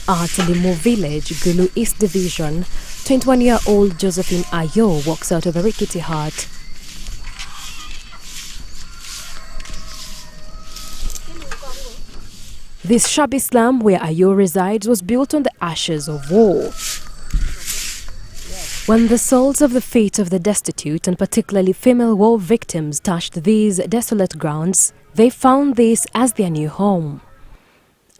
At Limo Village, Gulu East Division, 21-year-old Josephine Ayo walks out of a rickety hut. This shabby slum where Ayo resides was built on the ashes of war. When the souls of the fate of the destitute and particularly female war victims touched these desolate grounds, they found this as their new home.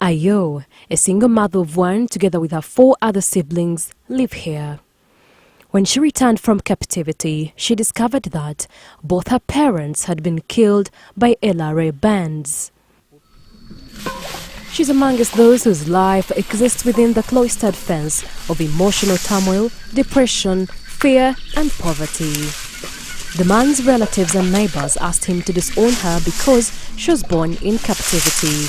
Ayo, a single mother of one together with her 4 other siblings, live here. When she returned from captivity, she discovered that both her parents had been killed by LRA bands. She's amongst those whose life exists within the cloistered fence of emotional turmoil, depression, fear and poverty. The man's relatives and neighbors asked him to disown her because she was born in captivity.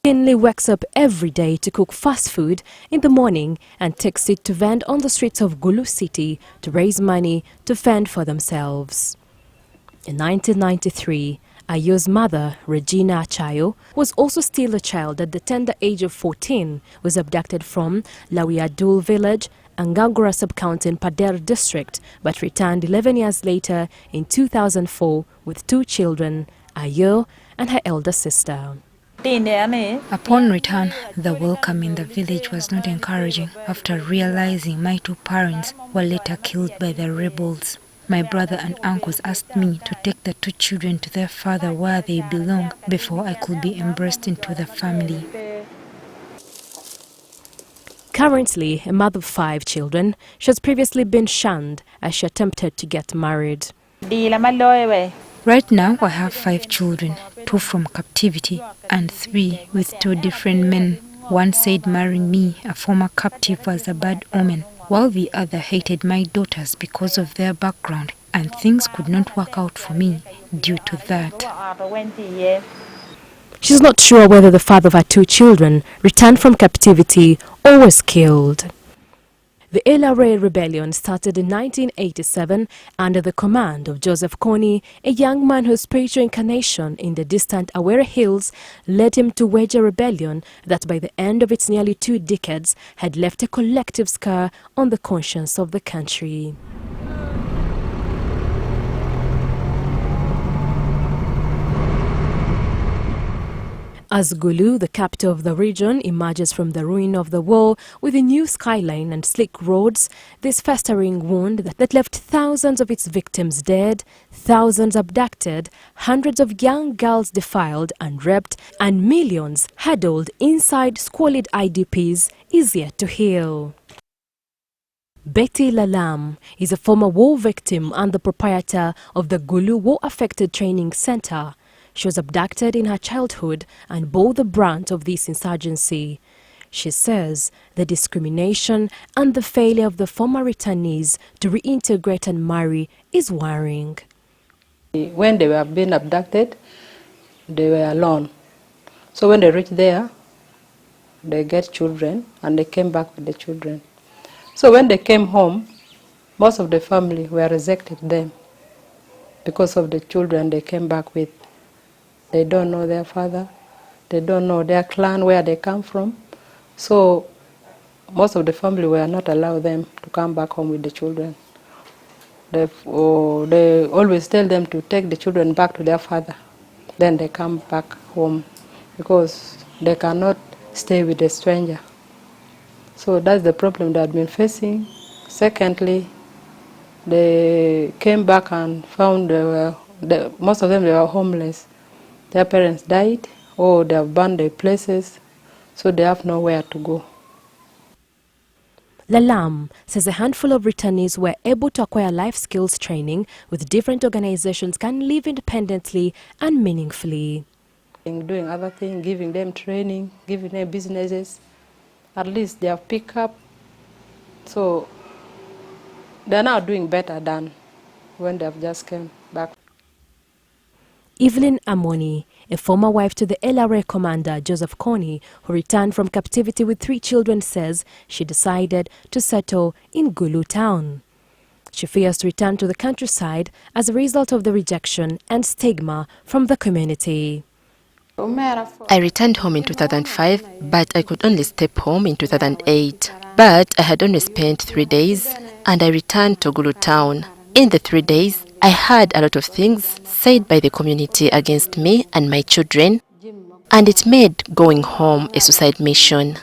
Kinley wakes up every day to cook fast food in the morning and takes it to vend on the streets of Gulu city to raise money to fend for themselves. In 1993, Ayo's mother, Regina Acholi, was also still a child at the tender age of 14, was abducted from Lawiadul village, Angangura sub-county in Pader district, but returned 11 years later in 2004 with 2 children, Ayo and her elder sister. Upon return, the welcome in the village was not encouraging after realizing my 2 parents were later killed by the rebels. My brother and uncles asked me to take the 2 children to their father where they belong before I could be embraced into the family. Currently a mother of 5 children, she has previously been shunned as she attempted to get married. Right now I have 5 children, 2 from captivity and 3 with 2 different men. One said marrying me, a former captive, was a bad omen, while the other hated my daughters because of their background, and things could not work out for me due to that. She's not sure whether the father of her 2 children returned from captivity or was killed. The LRA rebellion started in 1987 under the command of Joseph Kony, a young man whose spiritual incarnation in the distant Awere Hills led him to wage a rebellion that by the end of its nearly 2 decades had left a collective scar on the conscience of the country. As Gulu, the capital of the region, emerges from the ruin of the war with a new skyline and slick roads, this festering wound that left thousands of its victims dead, thousands abducted, hundreds of young girls defiled and raped, and millions huddled inside squalid IDPs is yet to heal. Betty Lalam is a former war victim and the proprietor of the Gulu War Affected Training Center. She was abducted in her childhood and bore the brunt of this insurgency. She says the discrimination and the failure of the former returnees to reintegrate and marry is worrying. When they were being abducted, they were alone. So when they reached there, they get children and they came back with the children. So when they came home, most of the family were rejected them because of the children they came back with. They don't know their father, they don't know their clan, where they come from. So most of the family were not allowed them to come back home with the children. They always tell them to take the children back to their father. Then they come back home because they cannot stay with a stranger. So that's the problem they've been facing. Secondly, they came back and found most of them they were homeless. Their parents died or they have burned their places, so they have nowhere to go. Lalam says a handful of returnees were able to acquire life skills training with different organizations can live independently and meaningfully. Doing other things, giving them training, giving them businesses, at least they have picked up. So they're now doing better than when they have just came back. Evelyn Amoni, a former wife to the LRA commander Joseph Kony, who returned from captivity with 3 children, says she decided to settle in Gulu town. She fears to return to the countryside as a result of the rejection and stigma from the community. I returned home in 2005, but I could only step home in 2008. But I had only spent 3 days, and I returned to Gulu town. In the 3 days, I heard a lot of things said by the community against me and my children, and it made going home a suicide mission.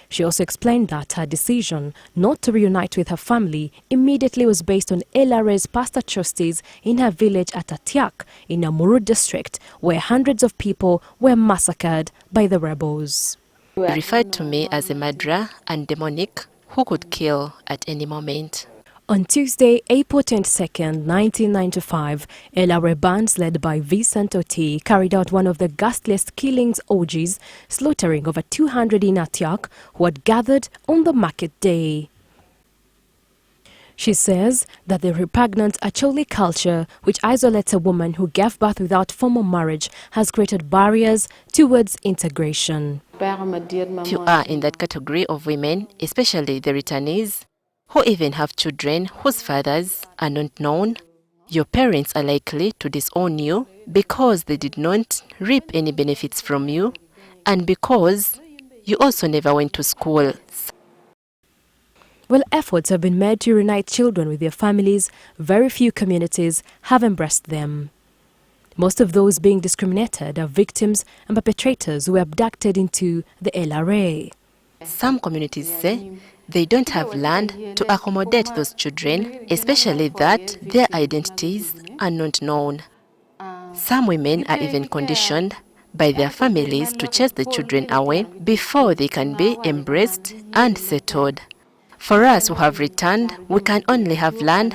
She also explained that her decision not to reunite with her family immediately was based on LRA's past atrocities in her village at Atiak in Amuru district, where hundreds of people were massacred by the rebels. He referred to me as a murderer and demonic who could kill at any moment. On Tuesday, April 22, 1995, LRA bands led by Vincent Oti carried out one of the ghastliest killings orgies, slaughtering over 200 in Atiak who had gathered on the market day. She says that the repugnant Acholi culture, which isolates a woman who gave birth without formal marriage, has created barriers towards integration. If you are in that category of women, especially the returnees, who even have children whose fathers are not known, your parents are likely to disown you because they did not reap any benefits from you and because you also never went to school. While efforts have been made to reunite children with their families, very few communities have embraced them. Most of those being discriminated are victims and perpetrators who were abducted into the LRA. Some communities say they don't have land to accommodate those children, especially that their identities are not known. Some women are even conditioned by their families to chase the children away before they can be embraced and settled. For us who have returned, we can only have land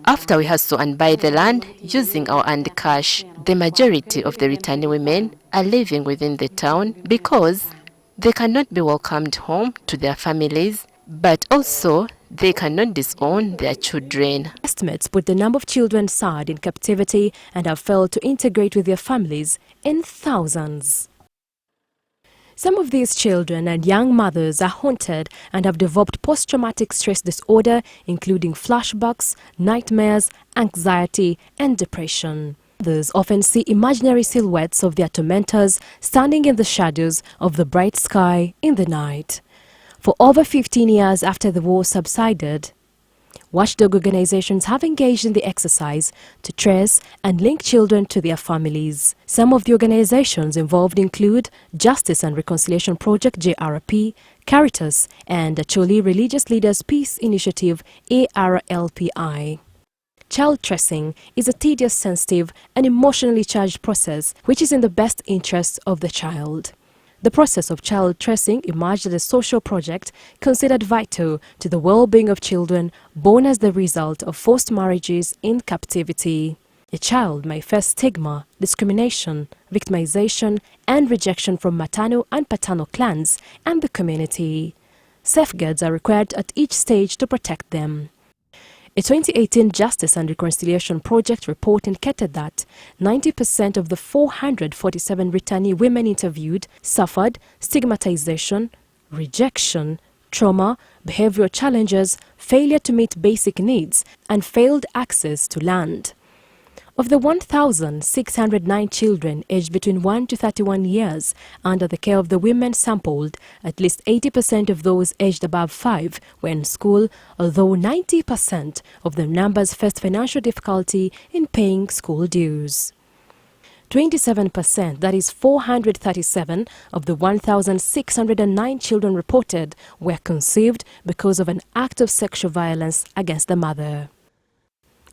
after we hustle and buy the land using our earned cash. The majority of the returning women are living within the town because they cannot be welcomed home to their families, but also they cannot disown their children. Estimates put the number of children sad in captivity and have failed to integrate with their families in thousands. Some of these children and young mothers are haunted and have developed post-traumatic stress disorder, including flashbacks, nightmares, anxiety, and depression. Others often see imaginary silhouettes of their tormentors standing in the shadows of the bright sky in the night. For over 15 years after the war subsided, watchdog organizations have engaged in the exercise to trace and link children to their families. Some of the organizations involved include Justice and Reconciliation Project JRP, Caritas, and Acholi Religious Leaders Peace Initiative ARLPI. Child tracing is a tedious, sensitive, and emotionally charged process which is in the best interests of the child. The process of child tracing emerged as a social project considered vital to the well-being of children born as the result of forced marriages in captivity. A child may face stigma, discrimination, victimization, and rejection from maternal and paternal clans and the community. Safeguards are required at each stage to protect them. A 2018 Justice and Reconciliation Project report indicated that 90% of the 447 returnee women interviewed suffered stigmatization, rejection, trauma, behavioral challenges, failure to meet basic needs, and failed access to land. Of the 1,609 children aged between 1 to 31 years under the care of the women sampled, at least 80% of those aged above 5 were in school, although 90% of the numbers faced financial difficulty in paying school dues. 27%, that is 437, of the 1,609 children reported were conceived because of an act of sexual violence against the mother.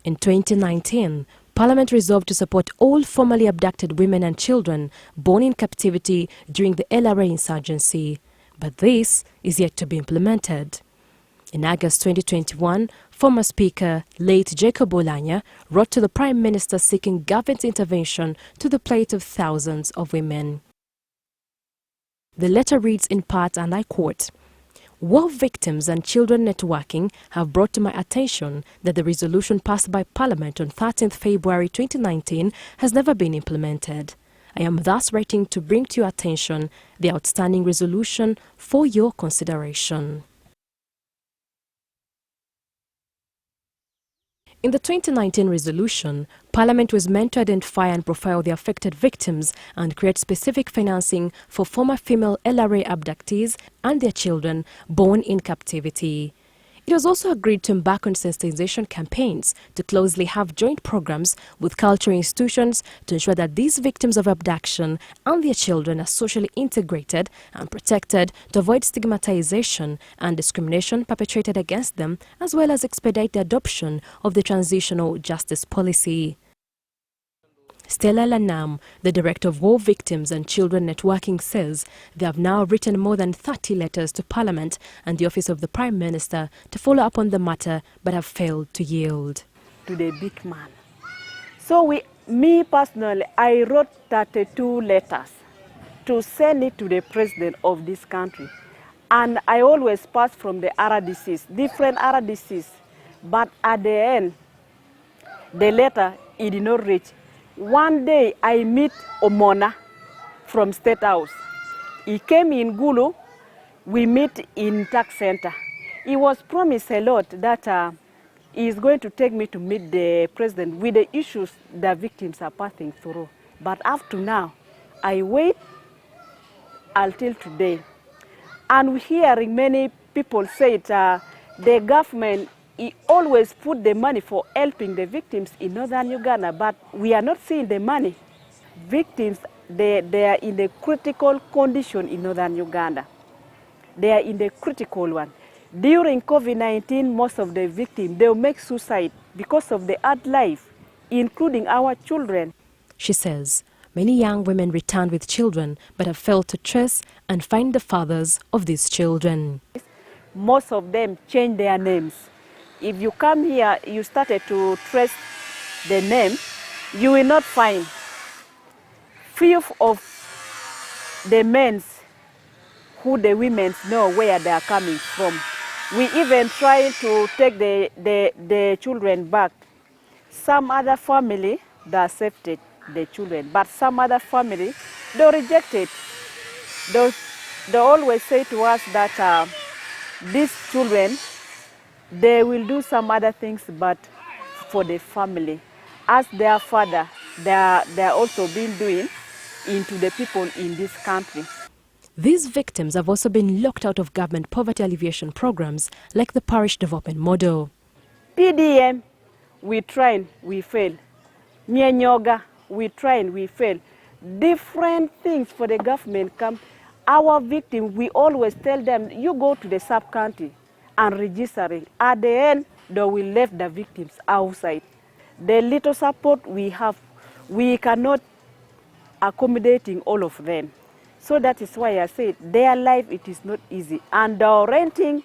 In 2019, Parliament resolved to support all formerly abducted women and children born in captivity during the LRA insurgency, but this is yet to be implemented. In August 2021, former Speaker, late Jacob Olanya, wrote to the Prime Minister seeking government intervention to the plight of thousands of women. The letter reads in part, and I quote, "War victims and children networking have brought to my attention that the resolution passed by Parliament on 13th February 2019 has never been implemented. I am thus writing to bring to your attention the outstanding resolution for your consideration." In the 2019 resolution, Parliament was meant to identify and profile the affected victims and create specific financing for former female LRA abductees and their children born in captivity. It was also agreed to embark on sensitization campaigns to closely have joint programs with cultural institutions to ensure that these victims of abduction and their children are socially integrated and protected to avoid stigmatization and discrimination perpetrated against them, as well as expedite the adoption of the transitional justice policy. Stella Lanam, the Director of War Victims and Children Networking, says they have now written more than 30 letters to Parliament and the Office of the Prime Minister to follow up on the matter, but have failed to yield. To the big man. So me personally, I wrote 32 letters to send it to the President of this country. And I always pass from the RDCs, different RDCs. But at the end, the letter, it did not reach. One day I meet Omona from State House. He came in Gulu, we meet in tax center. He was promised a lot that he is going to take me to meet the president with the issues the victims are passing through. But up to now, I wait until today. And we're hearing many people say the government he always put the money for helping the victims in northern Uganda, but we are not seeing the money. Victims, they are in the critical condition in northern Uganda. They are in the critical one. During COVID-19, most of the victims, they will make suicide because of the hard life, including our children. She says many young women returned with children but have failed to trace and find the fathers of these children. Most of them change their names. If you come here, you started to trace the name, you will not find. Few of the men who the women know where they are coming from. We even try to take the children back. Some other family, they accepted the children, but some other family, they rejected. They always say to us that these children, they will do some other things, but for the family. As their father, they are also been doing into the people in this country. These victims have also been locked out of government poverty alleviation programs like the parish development model. PDM, we try, we fail. Mienyoga, we try, we fail. Different things for the government come. Our victims, we always tell them, you go to the sub-county and registering. At the end, they will leave the victims outside. The little support we have, we cannot accommodating all of them. So that is why I said their life, it is not easy. And the renting,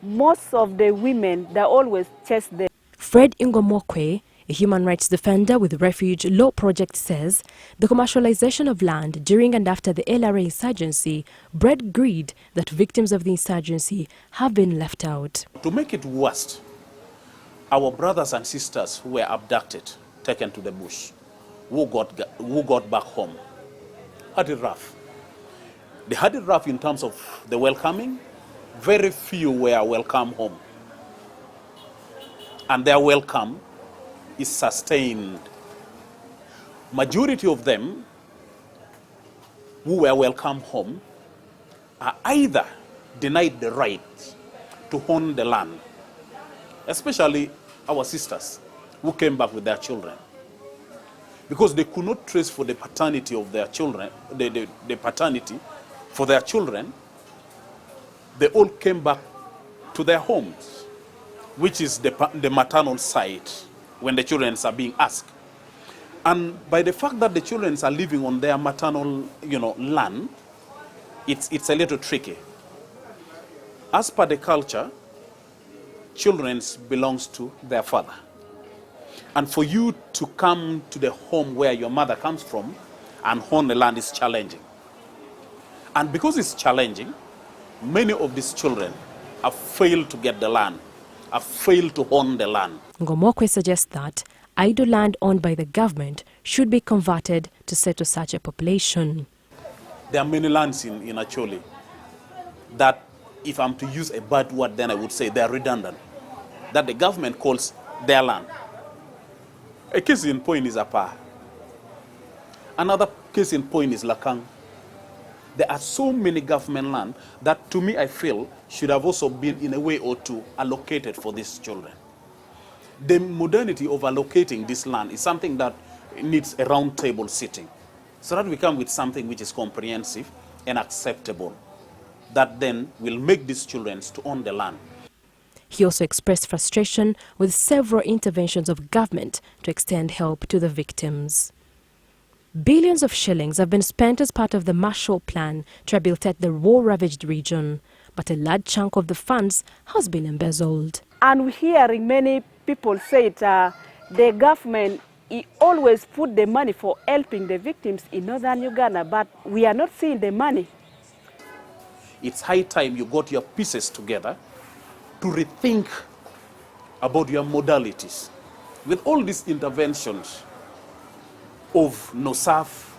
most of the women, they always chase them. Fred Ingomokwe, a human rights defender with Refuge Law Project, says the commercialization of land during and after the LRA insurgency bred greed that victims of the insurgency have been left out. To make it worse, our brothers and sisters who were abducted, taken to the bush, who got back home, had it rough. They had it rough in terms of the welcoming. Very few were welcome home. And their welcome is sustained. Majority of them who were welcome home are either denied the right to own the land, especially our sisters who came back with their children, because they could not trace for the paternity of their children, the paternity for their children. They all came back to their homes, which is the maternal side, when the children are being asked. And by the fact that the children are living on their maternal, land, it's a little tricky. As per the culture, children belongs to their father. And for you to come to the home where your mother comes from and own the land is challenging. And because it's challenging, many of these children have failed to get the land, have failed to own the land. Ngomokwe suggests that idle land owned by the government should be converted to settle such a population. There are many lands in Acholi that, if I'm to use a bad word, then I would say they are redundant, that the government calls their land. A case in point is Apa. Another case in point is Lakang. There are so many government land that, to me, I feel should have also been, in a way or two, allocated for these children. The modernity of allocating this land is something that needs a round table sitting, so that we come with something which is comprehensive and acceptable, that then will make these children to own the land. He also expressed frustration with several interventions of government to extend help to the victims. Billions of shillings have been spent as part of the Marshall Plan to rehabilitate the war-ravaged region, but a large chunk of the funds has been embezzled. And we're hearing many people say that the government always put the money for helping the victims in northern Uganda, but we are not seeing the money. It's high time you got your pieces together to rethink about your modalities. With all these interventions of NOSAF,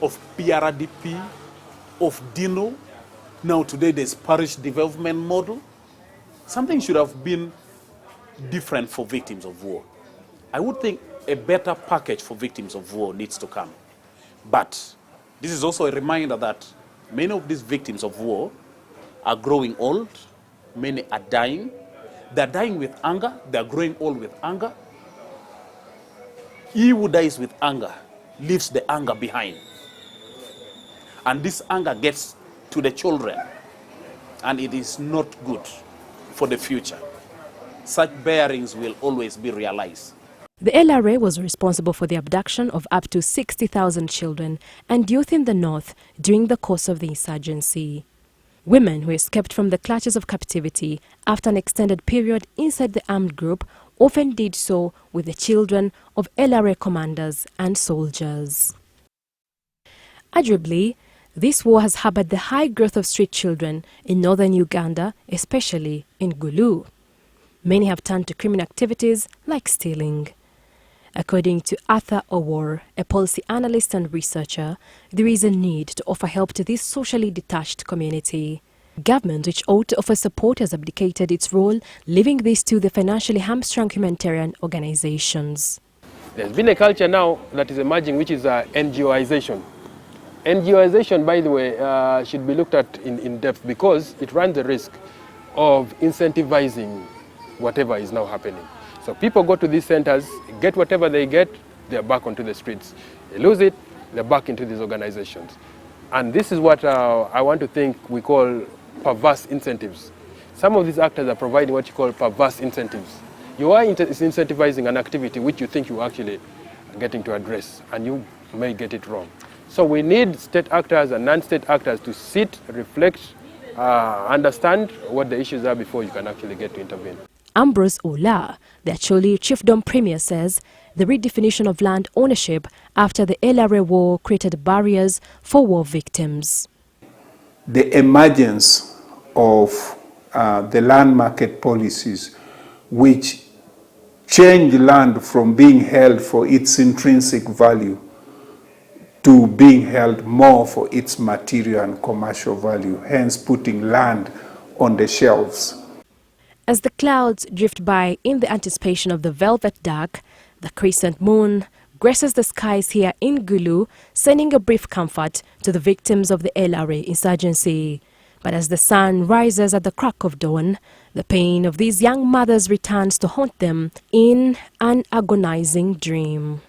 of PRDP, of DINO, now today there's parish development model, something should have been different for victims of war. I would think a better package for victims of war needs to come. But this is also a reminder that many of these victims of war are growing old, many are dying. They're dying with anger, they're growing old with anger. He who dies with anger leaves the anger behind. And this anger gets to the children, and it is not good for the future. Such bearings will always be realized. The LRA was responsible for the abduction of up to 60,000 children and youth in the north during the course of the insurgency. Women who escaped from the clutches of captivity after an extended period inside the armed group often did so with the children of LRA commanders and soldiers. Arguably, this war has harbored the high growth of street children in northern Uganda, especially in Gulu. Many have turned to criminal activities like stealing. According to Arthur Owor, a policy analyst and researcher, there is a need to offer help to this socially detached community. Government, which ought to offer support, has abdicated its role, leaving this to the financially hamstrung humanitarian organizations. There's been a culture now that is emerging, which is NGOization. NGOization, by the way, should be looked at in depth because it runs the risk of incentivizing whatever is now happening. So people go to these centers, get whatever they get, they're back onto the streets. They lose it, they're back into these organizations. And this is what I want to think we call perverse incentives. Some of these actors are providing what you call perverse incentives. You are incentivizing an activity which you think you're actually getting to address, and you may get it wrong. So we need state actors and non-state actors to sit, reflect, understand what the issues are before you can actually get to intervene. Ambrose Ola, the Acholi chiefdom premier, says the redefinition of land ownership after the LRA war created barriers for war victims. The emergence of the land market policies, which change land from being held for its intrinsic value to being held more for its material and commercial value, hence putting land on the shelves. As the clouds drift by in the anticipation of the velvet dark, the crescent moon graces the skies here in Gulu, sending a brief comfort to the victims of the LRA insurgency. But as the sun rises at the crack of dawn, the pain of these young mothers returns to haunt them in an agonizing dream.